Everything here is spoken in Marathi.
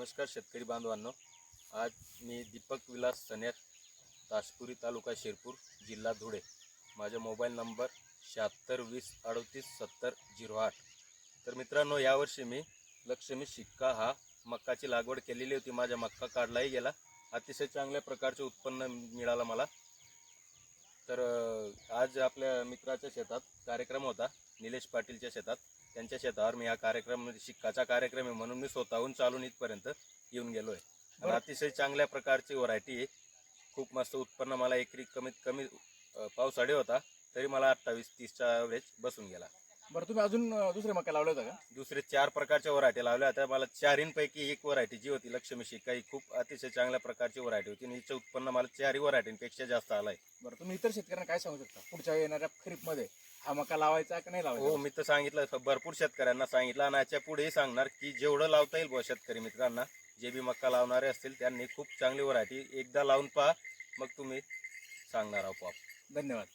नमस्कार शेतकरी बांधवांनो, आज मी दीपक विलास सनेर, तासपुरी तालुका शिरपूर, जिल्हा धुळे. माझा मोबाईल नंबर 7620387008. तर मित्रांनो, यावर्षी मी लक्ष्मी शिक्का हा मक्काची लागवड केलेली होती. माझा मक्का काढलाही गेला, अतिशय चांगल्या प्रकारचे उत्पन्न मिळालं मला. तर आज आपल्या मित्राच्या शेतात कार्यक्रम होता, निलेश पाटीलच्या शेतात. त्यांच्या शेतावर मी हा कार्यक्रम शिक्काचा कार्यक्रम आहे म्हणून मी स्वतःहून चालून इथपर्यंत येऊन गेलो आहे. आणि अतिशय चांगल्या प्रकारची व्हरायटी आहे. खूप मस्त उत्पन्न मला एकरी कमीत कमी पावसाळी होता तरी मला 28-30चा ॲव्हरेज बसून गेला. बरं, तुम्ही अजून दुसरे मका लावले होते का? दुसरे 4 प्रकारच्या व्हरायटी लावल्या होत्या. मला 4पैकी एक व्हरायटी जी होती लक्ष्मी शिक्का ही खूप अतिशय चांगल्या प्रकारची व्हरायटी होती आणि हिचं उत्पन्न मला 4ही व्हरायटींपेक्षा जास्त आलं आहे. बरं, तुम्ही इतर शेतकऱ्यांना काय सांगू शकता पुढच्या येणाऱ्या खरीपमध्ये हा मका लावायचा की नाही लावायचा? हो, मी तर सांगितलं, भरपूर शेतकऱ्यांना सांगितलं आणि याच्या पुढेही सांगणार की जेवढं लावता येईल शेतकरी मित्रांना, जे बी मक्का लावणारे असतील त्यांनी खूप चांगली व्हरायटी एकदा लावून पहा, मग तुम्ही सांगणार आहोत. धन्यवाद.